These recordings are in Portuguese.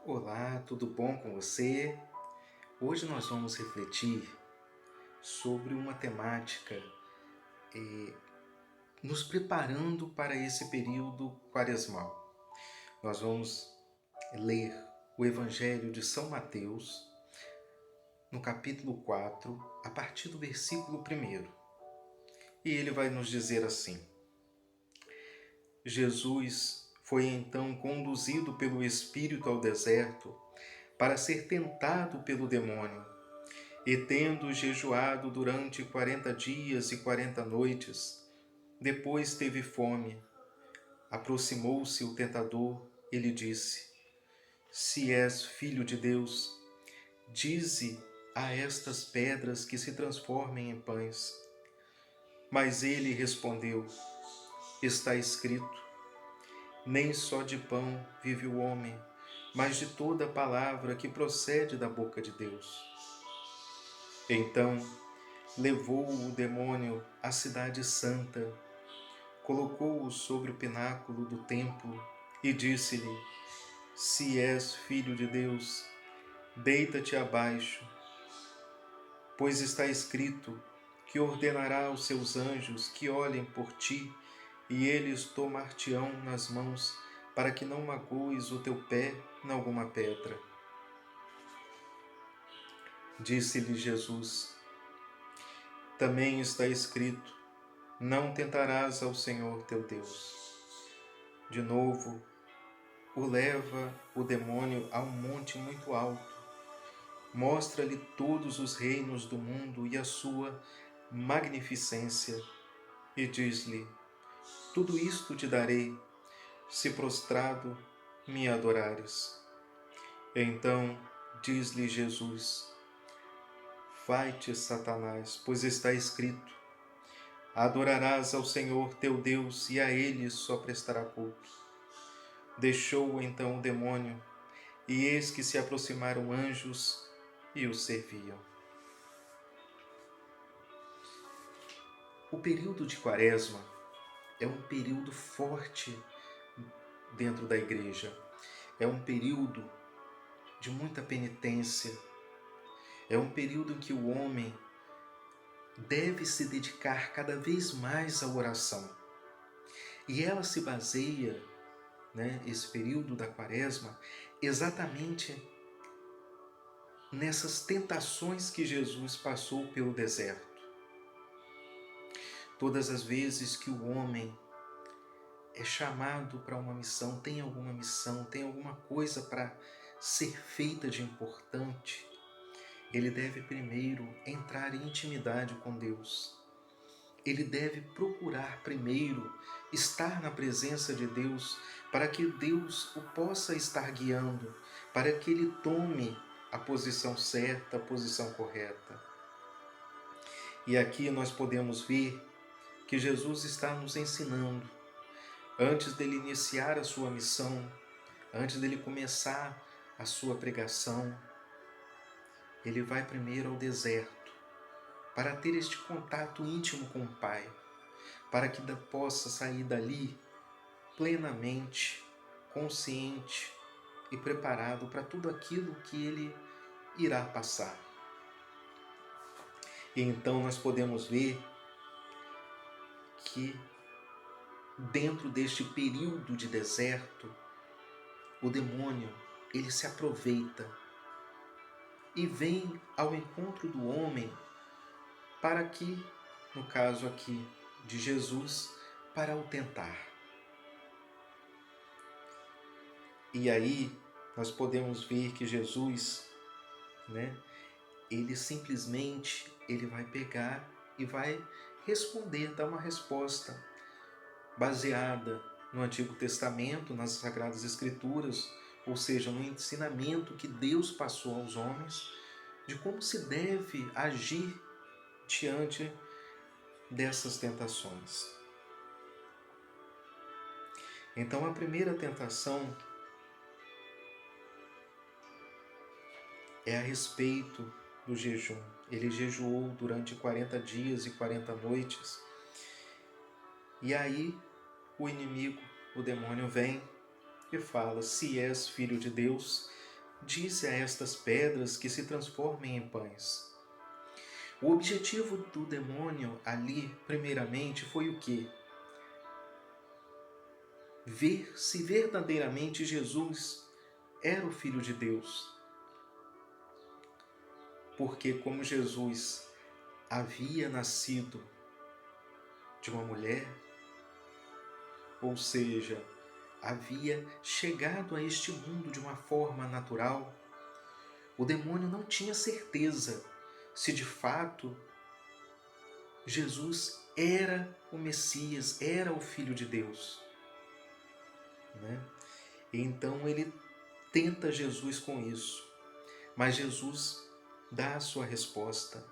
Olá, tudo bom com você? Hoje nós vamos refletir sobre uma temática nos preparando para esse período quaresmal. Nós vamos ler o Evangelho de São Mateus, no capítulo 4, a partir do versículo 1. E ele vai nos dizer assim: Jesus foi então conduzido pelo Espírito ao deserto para ser tentado pelo demônio. E tendo jejuado durante 40 dias e 40 noites, depois teve fome. Aproximou-se o tentador e lhe disse: Se és filho de Deus, dize a estas pedras que se transformem em pães. Mas ele respondeu: Está escrito: Nem só de pão vive o homem, mas de toda palavra que procede da boca de Deus. Então levou o demônio à cidade santa, colocou-o sobre o pináculo do templo e disse-lhe: Se és filho de Deus, deita-te abaixo, pois está escrito que ordenará aos seus anjos que olhem por ti, e eles tomar-te-ão nas mãos, para que não magoes o teu pé em alguma pedra. Disse-lhe Jesus: Também está escrito: Não tentarás ao Senhor teu Deus. De novo, o leva o demônio a um monte muito alto, mostra-lhe todos os reinos do mundo e a sua magnificência, e diz-lhe: Tudo isto te darei, se prostrado me adorares. Então diz-lhe Jesus: Vai-te, Satanás, pois está escrito: Adorarás ao Senhor teu Deus e a Ele só prestará culto. Deixou então o demônio, e eis que se aproximaram anjos e o serviam. O período de Quaresma é um período forte dentro da igreja. É um período de muita penitência. É um período em que o homem deve se dedicar cada vez mais à oração. E ela se baseia, esse período da Quaresma, exatamente nessas tentações que Jesus passou pelo deserto. Todas as vezes que o homem é chamado para uma missão, tem alguma coisa para ser feita de importante, ele deve primeiro entrar em intimidade com Deus. Ele deve procurar primeiro estar na presença de Deus, para que Deus o possa estar guiando, para que ele tome a posição certa, a posição correta. E aqui nós podemos ver que Jesus está nos ensinando, antes dele iniciar a sua missão, antes dele começar a sua pregação, ele vai primeiro ao deserto, para ter este contato íntimo com o Pai, para que possa sair dali plenamente consciente e preparado para tudo aquilo que ele irá passar. E então nós podemos ver que dentro deste período de deserto, o demônio, ele se aproveita e vem ao encontro do homem para que, no caso aqui de Jesus, para o tentar. E aí nós podemos ver que Jesus, ele simplesmente vai pegar e vai responder, dar uma resposta baseada no Antigo Testamento, nas Sagradas Escrituras, ou seja, no ensinamento que Deus passou aos homens de como se deve agir diante dessas tentações. Então, a primeira tentação é a respeito do jejum. Ele jejuou durante 40 dias e 40 noites. E aí o inimigo, o demônio, vem e fala: se és filho de Deus, dize a estas pedras que se transformem em pães. O objetivo do demônio ali, primeiramente, foi o quê? Ver se verdadeiramente Jesus era o Filho de Deus. Porque como Jesus havia nascido de uma mulher, ou seja, havia chegado a este mundo de uma forma natural, o demônio não tinha certeza se de fato Jesus era o Messias, era o Filho de Deus, né? Então ele tenta Jesus com isso, mas Jesus dá a sua resposta.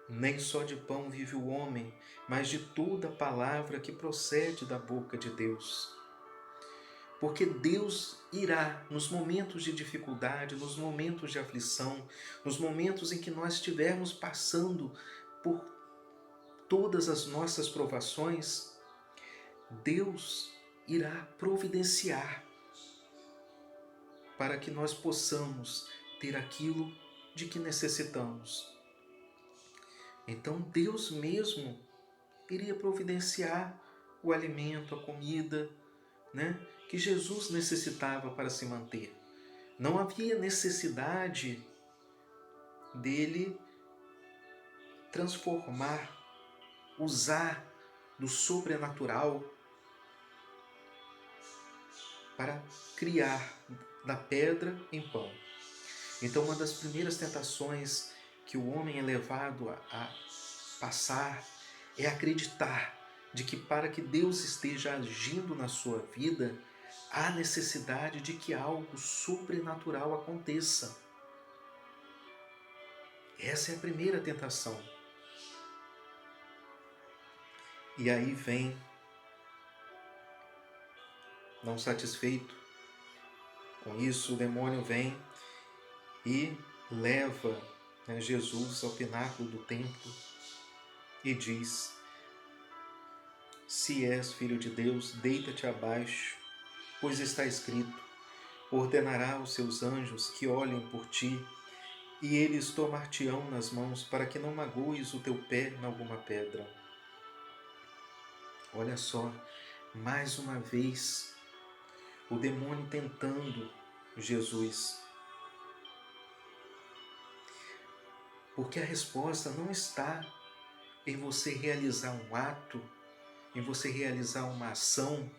Nem só de pão vive o homem, mas de toda palavra que procede da boca de Deus. Porque Deus irá, nos momentos de dificuldade, nos momentos de aflição, nos momentos em que nós estivermos passando por todas as nossas provações, Deus irá providenciar para que nós possamos ter aquilo de que necessitamos. Então Deus mesmo iria providenciar o alimento, a comida, né, que Jesus necessitava para se manter. Não havia necessidade dele transformar, usar do sobrenatural para criar da pedra em pão. Então, uma das primeiras tentações que o homem é levado a passar é acreditar de que para que Deus esteja agindo na sua vida, há necessidade de que algo sobrenatural aconteça. Essa é a primeira tentação. E aí vem, não satisfeito com isso, o demônio vem e leva, né, Jesus ao pináculo do templo e diz: se és filho de Deus, deita-te abaixo, pois está escrito: ordenará aos seus anjos que olhem por ti, e eles tomar-te-ão nas mãos, para que não magoes o teu pé em alguma pedra. Olha só, mais uma vez, o demônio tentando Jesus. Porque a resposta não está em você realizar um ato, em você realizar uma ação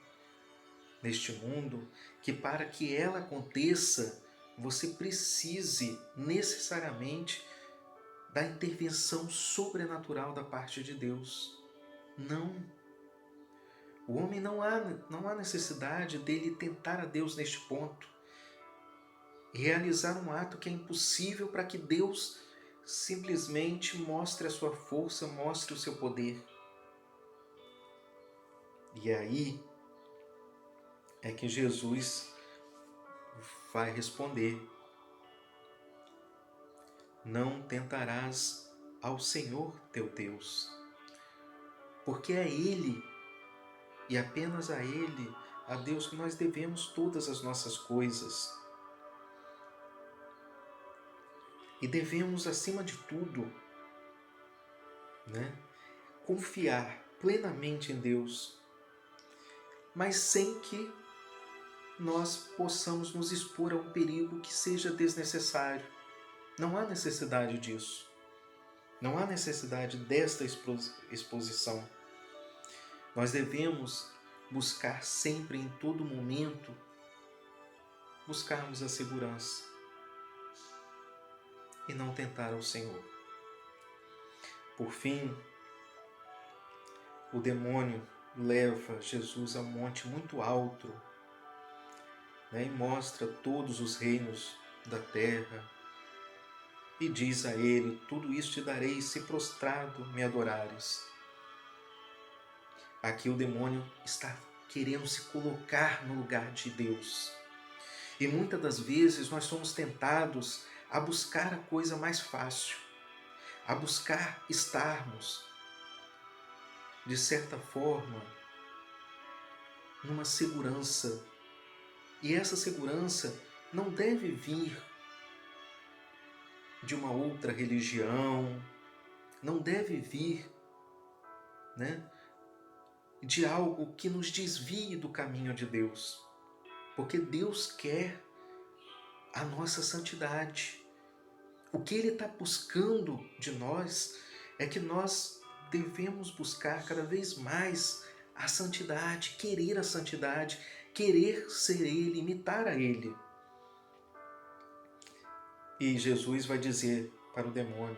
neste mundo, que para que ela aconteça, você precise necessariamente da intervenção sobrenatural da parte de Deus. Não. O homem não há necessidade dele tentar a Deus neste ponto. Realizar um ato que é impossível para que Deus simplesmente mostre a sua força, mostre o seu poder. E aí é que Jesus vai responder: não tentarás ao Senhor teu Deus, porque é Ele e apenas a Ele, a Deus, que nós devemos todas as nossas coisas. E devemos, acima de tudo, né, confiar plenamente em Deus, mas sem que nós possamos nos expor a um perigo que seja desnecessário. Não há necessidade disso. Não há necessidade desta exposição. Nós devemos buscar sempre, em todo momento, buscarmos a segurança e não tentar ao Senhor. Por fim, o demônio leva Jesus a um monte muito alto, né, e mostra todos os reinos da terra e diz a ele: tudo isso te darei se prostrado me adorares. Aqui o demônio está querendo se colocar no lugar de Deus. E muitas das vezes nós somos tentados a buscar a coisa mais fácil, a buscar estarmos, de certa forma, numa segurança. E essa segurança não deve vir de uma outra religião, não deve vir, né, de algo que nos desvie do caminho de Deus, porque Deus quer a nossa santidade. O que Ele está buscando de nós é que nós devemos buscar cada vez mais a santidade, querer ser Ele, imitar a Ele. E Jesus vai dizer para o demônio: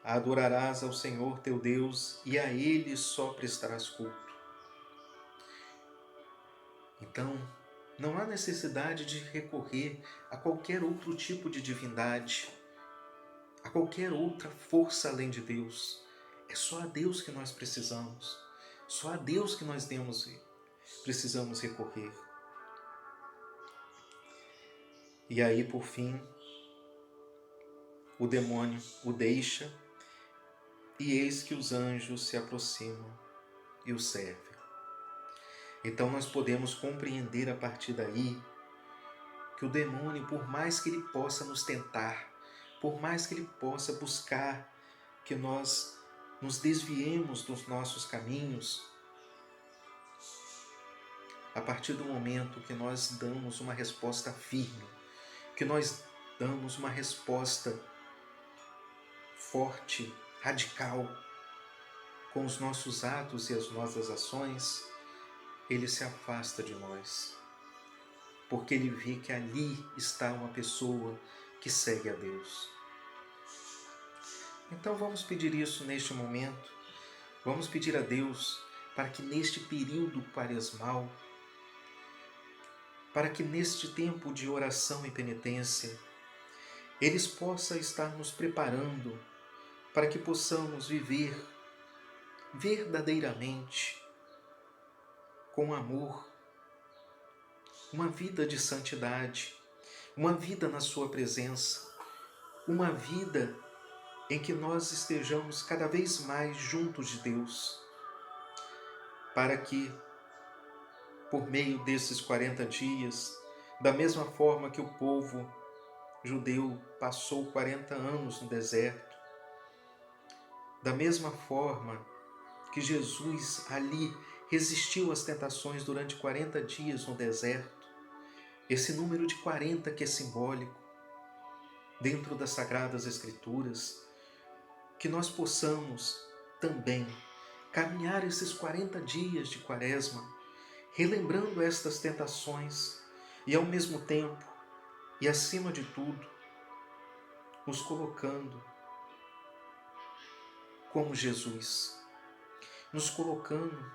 adorarás ao Senhor teu Deus e a Ele só prestarás culto. Então, não há necessidade de recorrer a qualquer outro tipo de divindade, a qualquer outra força além de Deus. É só a Deus que nós precisamos. Só a Deus que nós precisamos recorrer. E aí, por fim, o demônio o deixa e eis que os anjos se aproximam e o servem. Então nós podemos compreender a partir daí que o demônio, por mais que ele possa nos tentar, por mais que ele possa buscar que nós nos desviemos dos nossos caminhos, a partir do momento que nós damos uma resposta firme, que nós damos uma resposta forte, radical, com os nossos atos e as nossas ações, ele se afasta de nós, porque ele vê que ali está uma pessoa que segue a Deus. Então vamos pedir isso neste momento, vamos pedir a Deus para que neste período quaresmal, para que neste tempo de oração e penitência, eles possam estar nos preparando para que possamos viver verdadeiramente, com amor, uma vida de santidade, uma vida na sua presença, uma vida em que nós estejamos cada vez mais juntos de Deus, para que, por meio desses 40 dias, da mesma forma que o povo judeu passou 40 anos no deserto, da mesma forma que Jesus ali resistiu às tentações durante 40 dias no deserto, esse número de 40 que é simbólico dentro das Sagradas Escrituras, que nós possamos também caminhar esses 40 dias de Quaresma, relembrando estas tentações e ao mesmo tempo, e acima de tudo, nos colocando como Jesus, nos colocando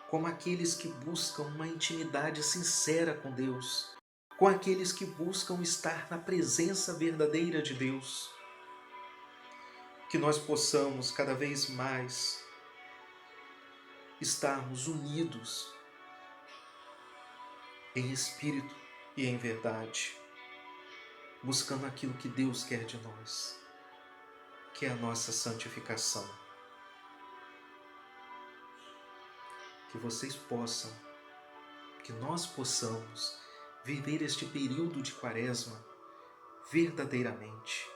como aqueles que buscam uma intimidade sincera com Deus, com aqueles que buscam estar na presença verdadeira de Deus. Que nós possamos cada vez mais estarmos unidos em espírito e em verdade, buscando aquilo que Deus quer de nós, que é a nossa santificação. Que vocês possam, que nós possamos viver este período de Quaresma verdadeiramente,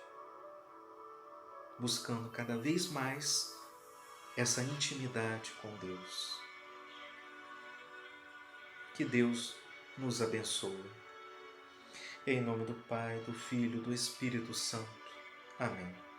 buscando cada vez mais essa intimidade com Deus. Que Deus nos abençoe. Em nome do Pai, do Filho e do Espírito Santo. Amém.